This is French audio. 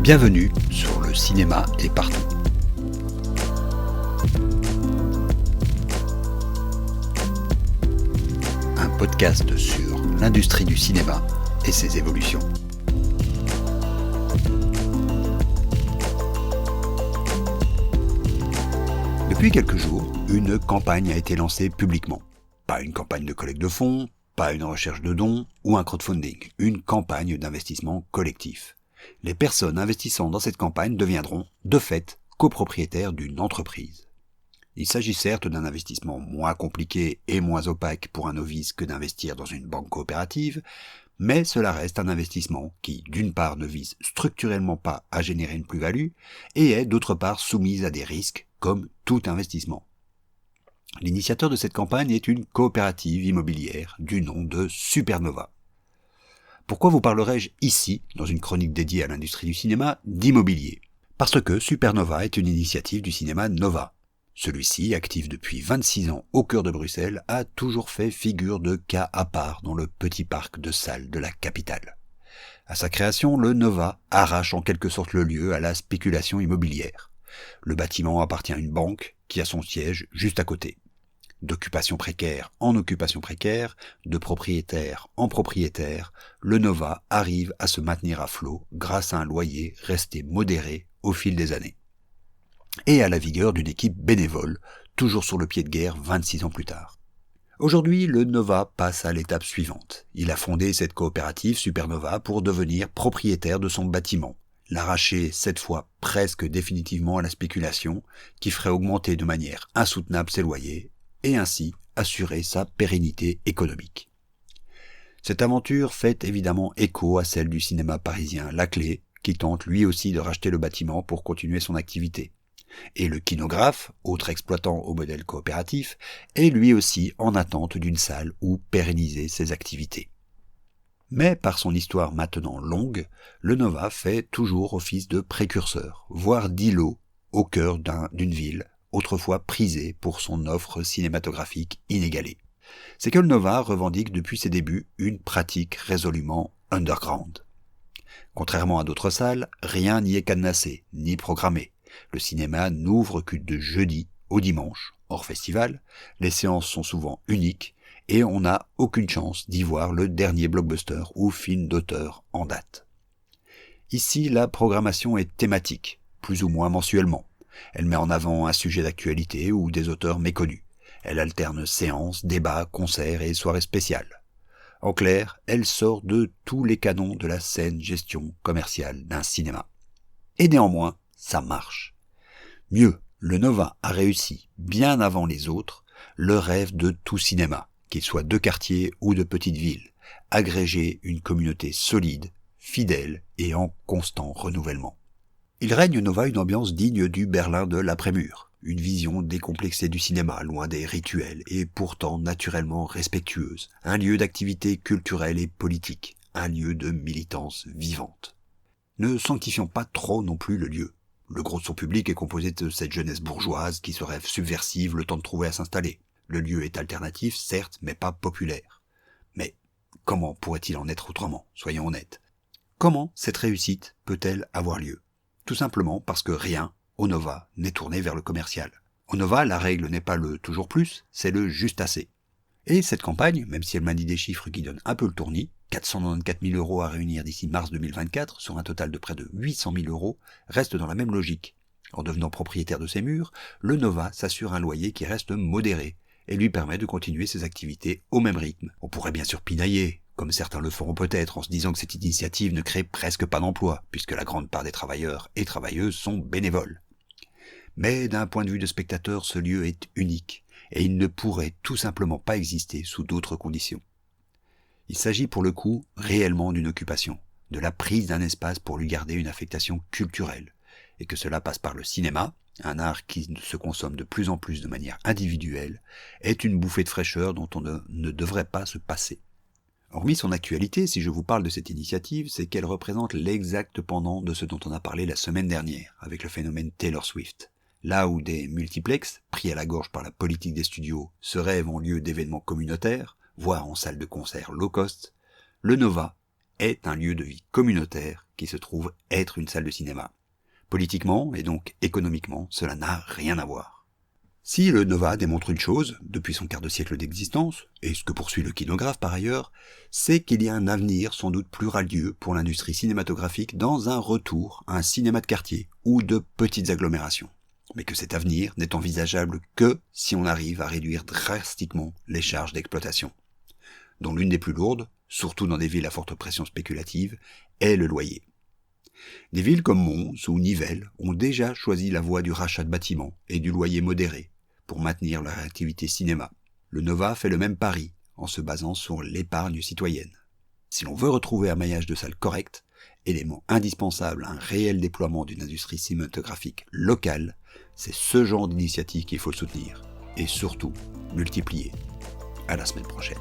Bienvenue sur Le cinéma est partout. Un podcast sur l'industrie du cinéma et ses évolutions. Depuis quelques jours, une campagne a été lancée publiquement. Pas une campagne de collecte de fonds, pas une recherche de dons ou un crowdfunding, une campagne d'investissement collectif. Les personnes investissant dans cette campagne deviendront, de fait, copropriétaires d'une entreprise. Il s'agit certes d'un investissement moins compliqué et moins opaque pour un novice que d'investir dans une banque coopérative, mais cela reste un investissement qui, d'une part, ne vise structurellement pas à générer une plus-value et est, d'autre part, soumise à des risques, comme tout investissement. L'initiateur de cette campagne est une coopérative immobilière du nom de Supernova. Pourquoi vous parlerai-je ici, dans une chronique dédiée à l'industrie du cinéma, d'immobilier ? Parce que Supernova est une initiative du cinéma Nova. Celui-ci, actif depuis 26 ans au cœur de Bruxelles, a toujours fait figure de cas à part dans le petit parc de salles de la capitale. À sa création, le Nova arrache en quelque sorte le lieu à la spéculation immobilière. Le bâtiment appartient à une banque qui a son siège juste à côté. D'occupation précaire en occupation précaire, de propriétaire en propriétaire, le Nova arrive à se maintenir à flot grâce à un loyer resté modéré au fil des années. Et à la vigueur d'une équipe bénévole, toujours sur le pied de guerre 26 ans plus tard. Aujourd'hui, le Nova passe à l'étape suivante. Il a fondé cette coopérative Supernova pour devenir propriétaire de son bâtiment, l'arracher cette fois presque définitivement à la spéculation, qui ferait augmenter de manière insoutenable ses loyers, et ainsi assurer sa pérennité économique. Cette aventure fait évidemment écho à celle du cinéma parisien La Clé, qui tente lui aussi de racheter le bâtiment pour continuer son activité. Et le Kinographe, autre exploitant au modèle coopératif, est lui aussi en attente d'une salle où pérenniser ses activités. Mais par son histoire maintenant longue, le Nova fait toujours office de précurseur, voire d'îlot au cœur d'une ville, autrefois prisée pour son offre cinématographique inégalée. C'est que le Nova revendique depuis ses débuts une pratique résolument underground. Contrairement à d'autres salles, rien n'y est cadenassé, ni programmé. Le cinéma n'ouvre que de jeudi au dimanche, hors festival, les séances sont souvent uniques, et on n'a aucune chance d'y voir le dernier blockbuster ou film d'auteur en date. Ici, la programmation est thématique, plus ou moins mensuellement. Elle met en avant un sujet d'actualité ou des auteurs méconnus. Elle alterne séances, débats, concerts et soirées spéciales. En clair, elle sort de tous les canons de la saine gestion commerciale d'un cinéma. Et néanmoins, ça marche. Mieux, le Nova a réussi, bien avant les autres, le rêve de tout cinéma, qu'il soit de quartier ou de petite ville, agréger une communauté solide, fidèle et en constant renouvellement. Il règne au Nova une ambiance digne du Berlin de l'après-mur, une vision décomplexée du cinéma, loin des rituels et pourtant naturellement respectueuse, un lieu d'activité culturelle et politique, un lieu de militance vivante. Ne sanctifions pas trop non plus le lieu. Le gros de son public est composé de cette jeunesse bourgeoise qui se rêve subversive le temps de trouver à s'installer. Le lieu est alternatif, certes, mais pas populaire. Mais comment pourrait-il en être autrement, soyons honnêtes. Comment cette réussite peut-elle avoir lieu ? Tout simplement parce que rien, au Nova, n'est tourné vers le commercial. Au Nova, la règle n'est pas le toujours plus, c'est le juste assez. Et cette campagne, même si elle manie des chiffres qui donnent un peu le tournis, 494 000 € à réunir d'ici mars 2024, sur un total de près de 800 000 €, reste dans la même logique. En devenant propriétaire de ses murs, le Nova s'assure un loyer qui reste modéré et lui permet de continuer ses activités au même rythme. On pourrait bien sûr pinailler, comme certains le feront peut-être en se disant que cette initiative ne crée presque pas d'emploi, puisque la grande part des travailleurs et travailleuses sont bénévoles. Mais d'un point de vue de spectateur, ce lieu est unique, et il ne pourrait tout simplement pas exister sous d'autres conditions. Il s'agit pour le coup réellement d'une occupation, de la prise d'un espace pour lui garder une affectation culturelle, et que cela passe par le cinéma, un art qui se consomme de plus en plus de manière individuelle, est une bouffée de fraîcheur dont on ne devrait pas se passer. Hormis son actualité, si je vous parle de cette initiative, c'est qu'elle représente l'exact pendant de ce dont on a parlé la semaine dernière, avec le phénomène Taylor Swift. Là où des multiplexes, pris à la gorge par la politique des studios, se rêvent en lieu d'événements communautaires, voire en salle de concert low cost, le Nova est un lieu de vie communautaire qui se trouve être une salle de cinéma. Politiquement et donc économiquement, cela n'a rien à voir. Si le Nova démontre une chose, depuis son quart de siècle d'existence, et ce que poursuit le Kinographe par ailleurs, c'est qu'il y a un avenir sans doute plus radieux pour l'industrie cinématographique dans un retour à un cinéma de quartier ou de petites agglomérations. Mais que cet avenir n'est envisageable que si on arrive à réduire drastiquement les charges d'exploitation, dont l'une des plus lourdes, surtout dans des villes à forte pression spéculative, est le loyer. Des villes comme Mons ou Nivelles ont déjà choisi la voie du rachat de bâtiments et du loyer modéré pour maintenir leur activité cinéma. Le Nova fait le même pari en se basant sur l'épargne citoyenne. Si l'on veut retrouver un maillage de salles correct, élément indispensable à un réel déploiement d'une industrie cinématographique locale, c'est ce genre d'initiative qu'il faut soutenir et surtout multiplier. À la semaine prochaine.